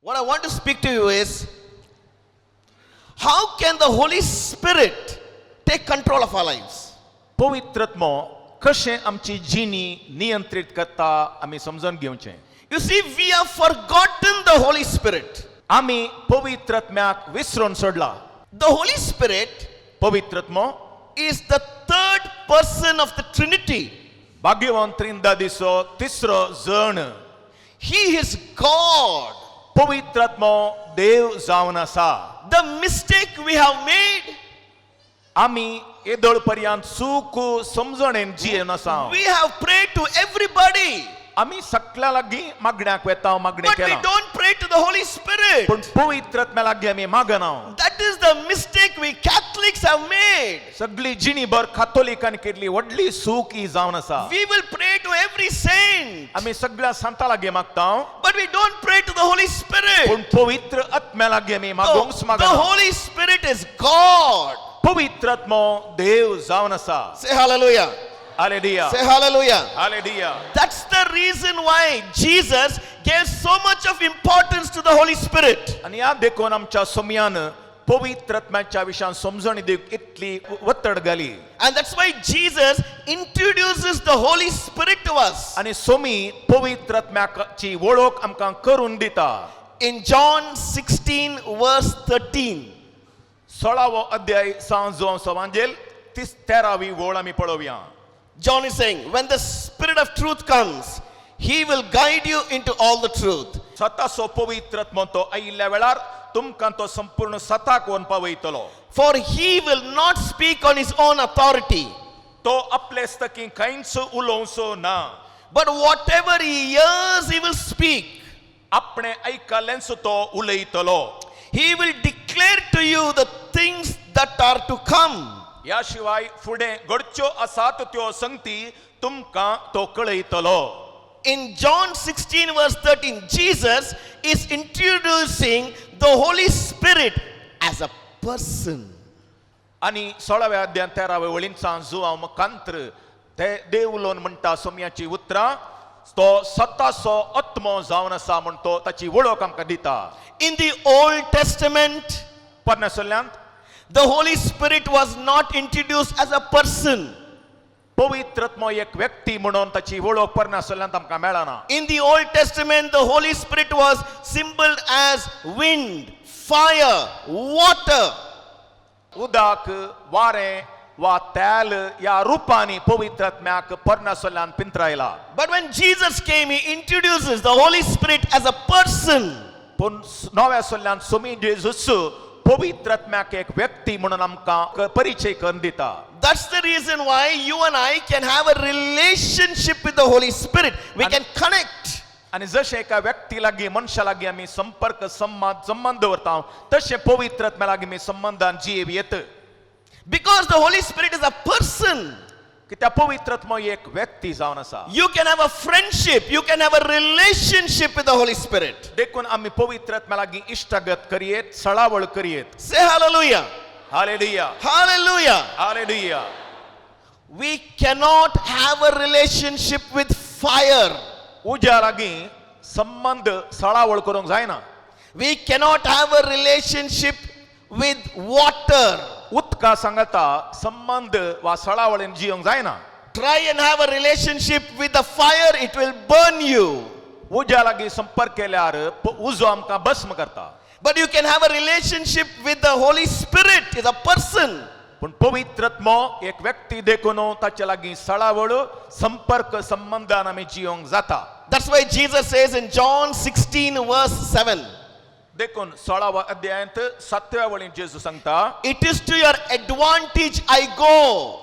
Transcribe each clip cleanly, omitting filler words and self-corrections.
What I want to speak to you is, how can the Holy Spirit take control of our lives? पवित्रत्मो कशें आमची जिणी नियंत्रित करता आमी समजून घेवचें. You see, we have forgotten the Holy Spirit. आमी पवित्रत्म्याक विसरून सोडला. The Holy Spirit पवित्रत्मो is the third person of the Trinity. भाग्यवान त्रिंदादीचो तिसरो जण. He is God. पवित्रत्मो देव जावन आसा. The mistake we have made, आमी येदोळ पर्यंत चूक समजणेन जियेन आसा. we have prayed to everybody, आमी सगळ्या लागीं मागण्याक वेता मागणें but we केलां. don't pray to the Holy Spirit. पूण पवित्रत्म्या लागीं आमी मागना. That is the mistake we Catholics have made. सगळी जिणी भर कातोलिकांनी केल्ली व्हडली चूक ही जावन आसा. We will pray to every saint, आमी सगळ्या संतां लागीं मागता. but we don't pray to the Holy Spirit. पूण पवित्र आत्म्या लागीं आमी मागोंकच The मागना. Holy Spirit is God. पवित्रत्मो देव जावन आसा. Say hallelujah. Hallelujah. Say hallelujah. Hallelujah. That's the reason why Jesus gave so much of importance to the Holy Spirit. आनी ह्या देखून आमच्या सोमयान पवित्रत्म्याच्या विशयान समजण दिवंक इतली वत्तड घाली. And that's why Jesus introduces the Holy Spirit to us. आनी सोमी पवित्रत्म्याची वळख आमकां करून दिता. In John 16 verse 13. 16वो अध्याय सांजो सवांजेल 13वी वळ आमी पळोवया. John is saying, when the Spirit of truth comes, He will guide you into all the truth. सतासो पवित्रत्मो तो आयिल्ल्या वेळार तुमकां तो संपूर्ण सताक व्हरून पावयतलो. For He will not speak on His own authority, तो आपले स्तकी कांयच उलोवचो ना. but whatever He hears, He will speak. आपणे आयकल्लेंच तो उलयतलो. He will declare to you the things that are to come. या शिवाय फुडें घडच्यो आसात त्यो संगती तुमकां तो कळयतलो. In John 16 verse 13, Jesus is introducing the Holy Spirit as a person. आनी 16व्या अध्यायान 13व्या वळींतसान जो हांव मुखांत्र ते देव उलोवन म्हणटा सोमयाची उतरां तो सतासो आत्मो जावन आसा म्हूण तो ताची वळख आमकां दिता. In the Old Testament, परमेसल्यांत the Holy Spirit was not introduced as a person. पवित्रत्मो एक व्यक्ती म्हणून ताची वळख परमेसल्यांत आमकां मेळना. In the Old Testament, the Holy Spirit was symbolized as wind, fire, water. उदक वारें वा तेल ह्या रुपांनी पवित्रत्म्याक परमेसल्ल्यान पिंत्रायला. But when Jesus came, He introduces the Holy Spirit as a person. पूण नव्या सोल्ल्यान सोमी जेजूस पवित्रत्म्याक एक व्यक्ती म्हणून आमकां परिचय करून दिता. That's the reason why you and I can have a relationship with the Holy Spirit. We can connect. आनी जशें एका व्यक्ती लागीं मनशा लागीं आमी संपर्क संबंध दवरता तशें पवित्रत्म्या लागीं आमी संबंधान जियेव येत. Because the Holy Spirit is a person. कित्याक पवित्रत्मो एक व्यक्ती जावन आसा. You can have a friendship. You can have a relationship with the Holy Spirit. देखून आमी पवित्रत्म्या लागीं इश्टागत करियेत, सळावळ करियेत. Say hallelujah. Hallelujah. Hallelujah. Hallelujah. We cannot have a relationship with fire. उज्या लागीं संबंध सळावळ करूंक जायना. We cannot have a relationship with water. उदका सांगता संबंध वा सळावळेन जियोंक जायना. Try and have a relationship with the fire, it will burn you. उज्या लागीं संपर्क केल्यार उजो आमकां भस्म करता. But you can have a relationship with the Holy Spirit, is a person. पूण पवित्रत्मो एक व्यक्ती देखून ताचे लागीं सळावळ संपर्क संबंधान आमी जियोंक जाता. That's why Jesus says in John 16 verse 7. देखून 16व्या अध्यायांत 7व्या वळींत जेजू सांगता, It is to your advantage I go.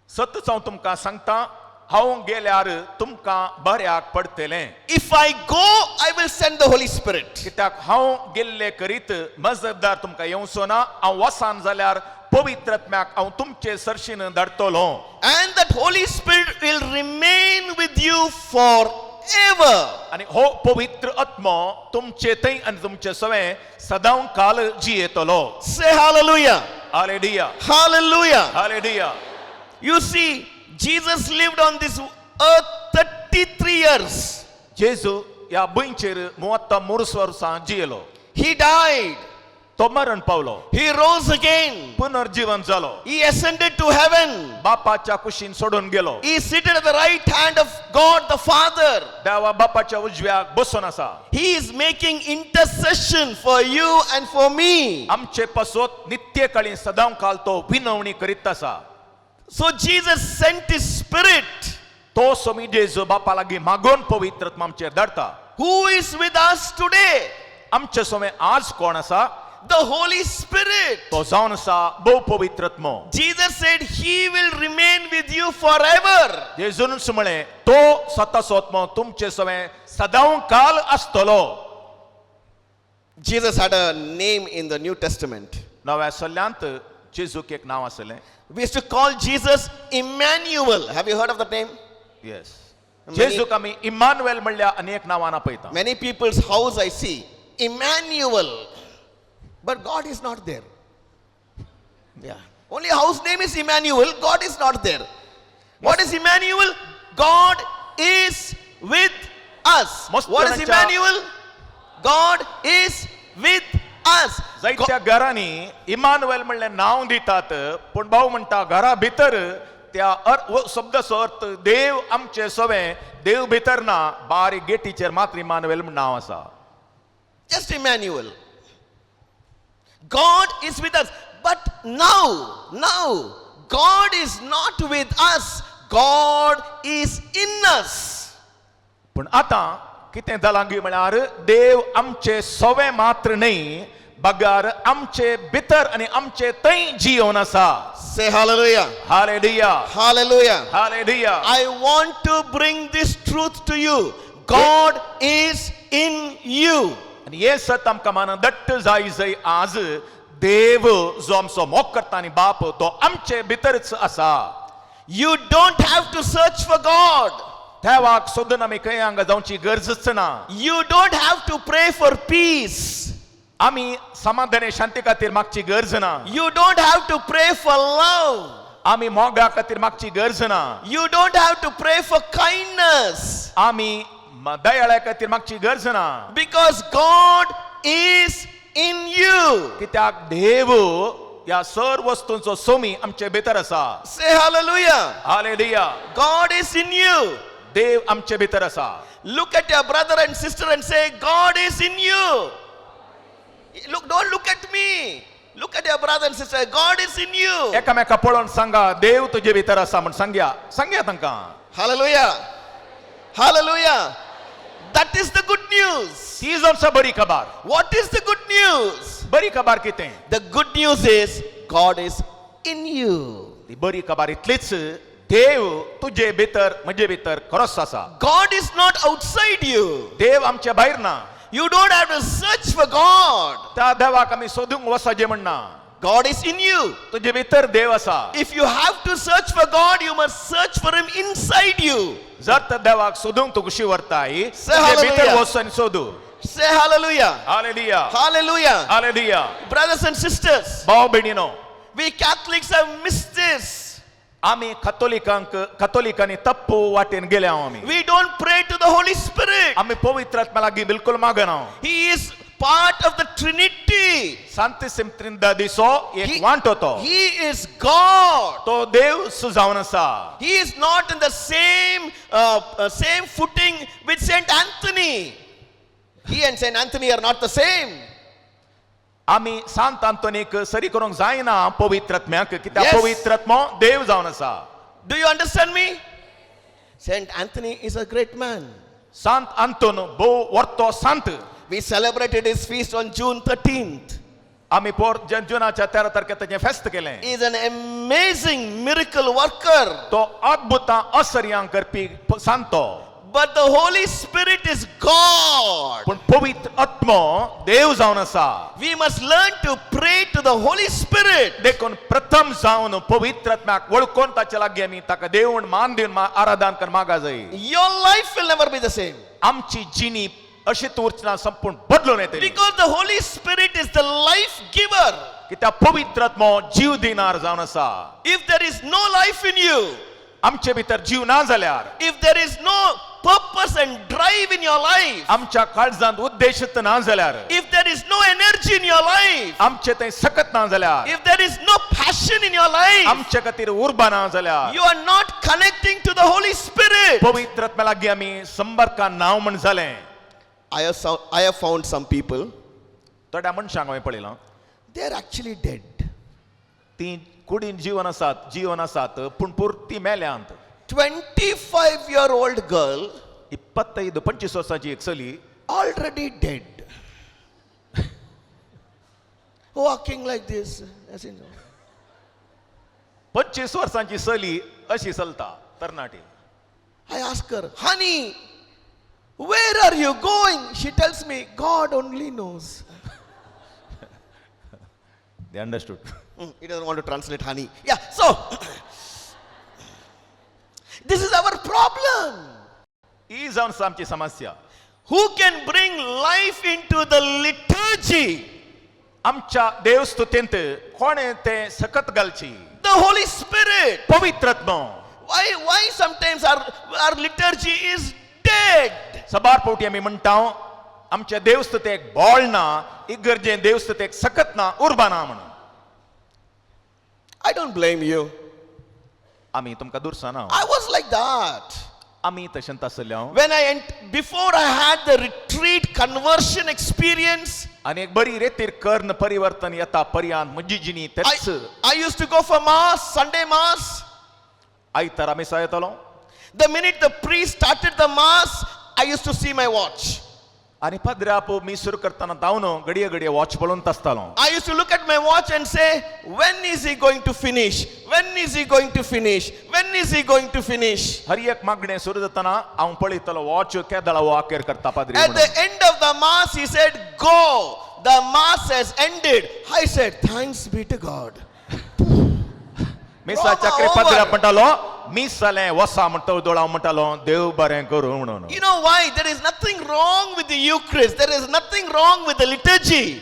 सतच हांव तुमकां सांगता हांव गेल्यार तुमकां बऱ्याक पडटलें If I go, I will send the Holy Spirit. कित्याक हांव गेल्ले करीत मजतदार तुमकां येवचो ना हांव वसान जाल्यार पवित्र आत्म्याक हांव तुमचे सरशीन धाडटलो And that Holy Spirit will remain with you forever. आनी हो पवित्र आत्मो तुमचे थंय आनी तुमचे सवें सदां काल जियेतलो Say hallelujah. Hallelujah Hallelujah. Hallelujah You see, Jesus lived on this earth 33 years. जेजू ह्या भुंयचेर 33 वर्सां जियेलो He died. तो मरण पावलो He rose again. पुनर्जीवन जालो He ascended to heaven. बापाच्या कुशीन सोडून गेलो He is seated at the right hand of God the Father. देवा बापाच्या उजव्याक बसून आसा He is making intercession for you and for me. आमचे पासोत नित्य काळी सदां काल तो विनवणी करीत आसा So Jesus sent His Spirit. तो सोमी जेजू बापा लागीं मागोन पवित्र आत्मा आमचेर धाडटा Who is with us today? आमचे सोमे आज कोण आसा The Holy Spirit. तो जावन आसा बहु पवित्र आत्मो Jesus said He will remain with you forever. जेजून म्हळें तो स्वताचो आत्मो तुमचे सवें सदां काल आसतलो Jesus had a name in the New Testament. नव्या सल्ल्यांत जेजूक एक नांव आसलें We used to call Jesus Emmanuel. Have you heard of that name? Yes जेजूक आमी इमानुएल म्हणल्या अनेक नांवां आपयता Many people's house I see Emmanuel, but God is not there. Yeah, only house name is Emmanuel. God is not there. What is Emmanuel? God is with us. What is Emmanuel? God is with us. जायत्या घरांनी Emmanuel म्हणलें नांव दितात पूण भाऊ म्हणटा घरा भितर त्या शब्दाचो अर्थ देव आमचे सवें देव भितर ना बारीक गेटीचेर मात्र इमानुएल म्हूण नांव आसा Just Emmanuel. God is with us. But now, God is not with us. God is in us. पूण आतां कितें जालां गी म्हळ्यार देव आमचे सवें मात्र न्ही बगार आमचे भितर आनी आमचे थंय जियोन आसा Say hallelujah. Hallelujah Hallelujah. Hallelujah I want to bring this truth to you. God is in you. आनी हे सत आमकां मान दट्ट जाय जंय आज देव जो आमचो मोग करता आनी बाप तो आमचे भितरच आसा You don't have to search for God. देवाक सोदून आमी खंय हांगा जावची गरजच ना You don't have to pray for peace. आमी समाधान शांती खातीर मागची गरज ना You don't have to pray for love. आमी मोगा खातीर मागची गरज ना You don't have to pray for kindness. आमी दयाळ्या खातीर मागची गरज ना Because God is in you. कित्याक देव ह्या सर वस्तूंचो सोमी आमचे भितर आसा Say hallelujah. Hallelujah God is in you. देव आमचे भितर आसा Look at your brother and sister and say, God is in you. Look, don't look at me. Look at your brother and sister. God is in you. एकामेका पळोवन सांगा देव तुजे भितर आसा म्हण सांगया तांकां Hallelujah. Hallelujah. That is the good news. ती आमचा बरी खबर What is the good news? बरी खबर कितें The good news is God is in you. ती बरी खबर इतलीच देव तुजे भितर म्हजे भितर खरोच आसा God is not outside you. देव आमच्या भायर ना You don't have to search for God. त्या देवाक आमी सोदूंक वचचें म्हणना God is in you. तुजे भितर देव आसा If you have to search for God, you must search for Him inside you. जर तर देवाक सोदूंक तूं कशी व्हरताय Say तुजे भितर hallelujah. वच आनी सोदू Say hallelujah. Hallelujah Hallelujah. Hallelujah Brothers and sisters, भाव भयणीनो we Catholics have missed this. आमी कथोलिकांनी तप्पू वाटेन गेल्या आमी We don't pray to the Holy Spirit. आमी पवित्र आत्म्या लागीं बिलकुल मागना He is part of the Trinity. सांतिसिम त्रिंदादीचो एक वांटो तो He is God. तो देव सुजावन आसा He is not in the same footing with Saint Anthony. He and Saint Anthony are not the same. आमी सांत आंतोनीक सरी करूंक जायना पवित्र आत्म्याक कित्याक Yes. पवित्र आत्मो देव जावन आसा Do you understand me? Saint Anthony is a great man. सांत आंतोन भोव वर्तो सांत We celebrated his feast on June 13th. आम्ही जुनाच्या 13 तारखेक तेजें फेस्त केलें. He is an amazing miracle worker. तो अद्भुतां आश्चर्यां करपी Santo. But the Holy Spirit is God. पण पवित्र आत्मा देव जावन आसा. We must learn to pray to the Holy Spirit. देखून प्रथम जावन पवित्र आत्म्याक वळखून ताचे लागीं आमी ताका देवून मान दिवन आराधन कर मागा जाय. Your life will never be the same. आमची जिणी अशीच उरचना संपूर्ण बदलून येतली. Because the Holy Spirit is the life giver. कित्याक पवित्र आत्मा जीव दिनार जावन आसा. If there is no life in you, आमचे भितर जीव ना जाल्यार, if there is no purpose and drive in your life, आमच्या काळजांत उद्देशच ना जाल्यार, if there is no energy in your life, आमचे थंय सकत ना जाल्यार, if there is no passion in your life, आमचे खातीर उर्बा ना जाल्यार, you are not connecting to the Holy Spirit. पवित्र आत्म्या लागीं आमी संपर्कान नांव म्हण जालें. I have found some people, थोड्या मनशांक हांवें पळयलां, they are actually dead. ती कुडीन जीवन आसात पूण पुर्ती मेल्यांत. 25-year-old girl 25 वर्सांची एक चली already dead. Walking like this. As in, 25 वर्सांची चली अशी चलता तरणाटी. I ask her, honey, where are you going? She tells me, God only knows. They understood. He doesn't want to translate honey. Yeah, so this is our problem. ही जावन आमची समस्या. Who can bring life into the liturgy? आमच्या देवस्तुतेंत कोणे ते सकत घालची? The Holy Spirit. पवित्र आत्मा. Why sometimes our liturgy is dead? सबार पोटी आमी म्हणटा आमच्या देवस्तुतेक बोळ ना, इगर्जेन देवस्तुतेक सकत ना, उर्बा ना म्हणून. I don't blame you. आमी तुमकां दुरसाना. I was like that. आमी तशेंच आसल्या. Before I had the retreat conversion experience, आनी एक बरी रेतीर कर्ण परिवर्तन येता पर्यंत म्हजी जिणी तेच. I used to go for mass, Sunday mass. आयतारा मिसा येतालो. The minute the priest started the mass, I used to see my watch. आनी पद्राप मी सुरू करताना धांवन घडये वॉच पळोवन आसतालो. I used to look at my watch and say, when is he going to finish? When is he going to finish? When is he going to finish? हर एक मागणे सुरू जाताना हांव पळयतालो वॉच केदळा वाकेर करता पाद्री. At the end of the mass, he said, go. The mass has ended. I said, thanks be to God. मिसा चक्रे पद्रा म्हणटालो मिस जालें वसा म्हणटा दोळा म्हणटालो देव बरें करूं म्हणून. You know why? There is nothing wrong with the Eucharist. There is nothing wrong with the liturgy.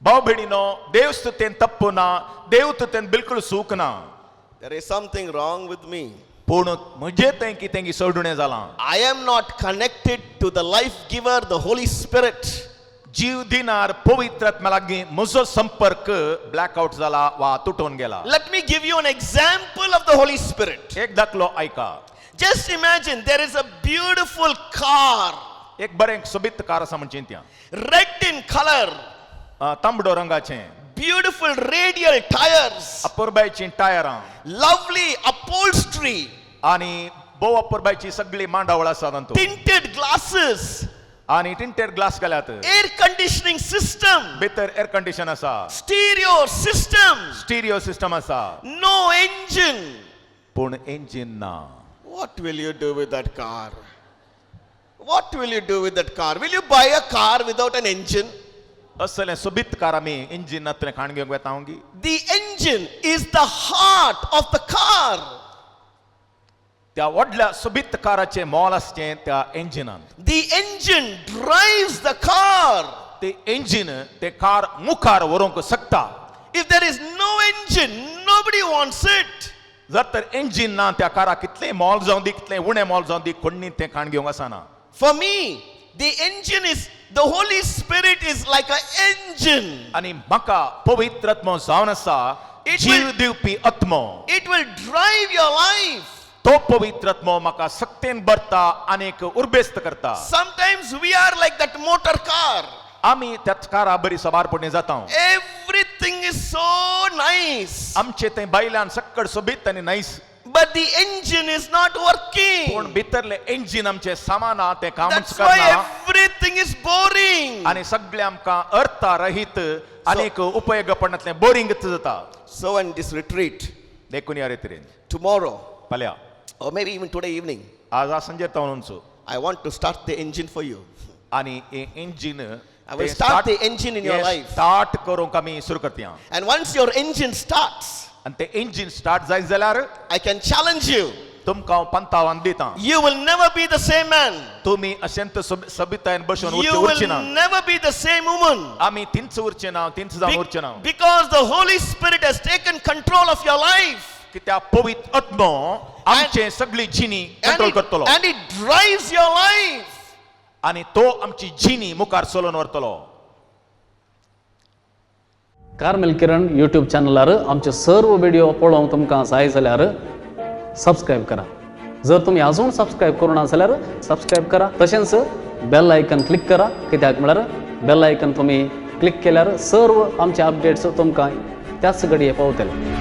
भाव भयणीनो, देवस्तुतेन तप्पू ना, देवस्तुतेन बिलकुल सूख ना. There is something wrong with me. पूण म्हजे थंय कितें सोडुणें जालां. I am not connected to the life giver, the Holy Spirit. जीव दिनार पवित्र आत्म्या लागीं म्हजो संपर्क ब्लॅकआउट जाला वा तुटून गेला. Let me give you an example of the Holy Spirit. एक दाखलो ऐका. Just imagine there is a beautiful car, एक बरें सोबीत कार आसा म्हणचे त्या. red in color, तांबडो रंगाचें. beautiful radial tires, अपुरबायचीं टायरां. lovely upholstery, आनी भोव अपुरबायची सगळी मांडावळ आसा तातूंत. tinted glasses, आनी टिंटेड ग्लास घाल्यात. air conditioning system, भितर एअर कंडिशन आसा. stereo system, स्टिरियो सिस्टम आसा. no engine. पूण इंजिन ना. What will you do with that car? What will you do with that car? Will you buy a car without an engine? असलें सोबीत car आमी engine नातलें खाण घेवंक येता हांव. The engine is the heart of the car. त्या व्हडल्या सोबीत काराचें मोल आसचें त्या इंजिनांत. The engine drives the car. ते इंजिन ते कार मुखार व्हरूंक शकता. If there is no engine, nobody wants it. जर तर इंजिन ना त्या काराक कितलें मोल जावं दी, कितलें उणें मोल जावं दी, कोणी तें खाण घेवंक आसना. For me, the engine is, the Holy Spirit is like an engine. आनी म्हाका पवित्र आत्मो जावन आसा जीव दिवपी आत्मो. It will drive your life. तो पवित्र आत्मो म्हाका सक्तेन भरता आनीक उर्बेस्त करता. Sometimes we are like that motor car. आमी त्याच कारा बरी सवारपणी जाता. Everything is so nice. आमचे थंय बायलान सक्कड सोबीत आनी nice. But the engine is not working. पूण भितरले इंजिन आमचे सामाना ते कामच That's why करना everything is boring. आणि सगळे आमकां अर्थ रहित अनेक उपयोग पडनातले बोरिंग जाता. So in this retreat, देखून या रितीन tomorrow, फाल्यां or maybe even today evening, आज Sanjay तावनूच I want to start the engine for you. आणि हे engine I will start the engine in your life. Start करूंक आमी सुरू करया. And once your engine starts, आणि ते इंजिन स्टार्ट जायत जाल्यार I can challenge you. तुमकां हांव पंतावान दिता. You will never be the same man. तुम्ही अत्यंत सबितायन बसून You उरची ना. will never be the same woman. आमी तिंच उरचे ना, तिंच जावन उरचे ना. Because the Holy Spirit has taken control of your life. कित्याक पवित्र आत्मो आमचे सगळी जिणी कंट्रोल करतलो And it drives your life. आणि तो आमची जिणी मुखार चलोवन व्हरतलो. कार्मेल किरण यूट्यूब चॅनलार आमचे सर्व व्हिडिओ पळोवंक तुमकां जाय जाल्यार सबस्क्राईब करा. जर तुम्ही अजून सबस्क्राईब करूं ना जाल्यार सबस्क्राईब करा. तशेंच बेल आयकन क्लिक करा. कित्याक म्हळ्यार बेल आयकन तुम्ही क्लिक केल्यार सर्व आमचे अपडेट्स तुमकां त्याच घडये पावतले.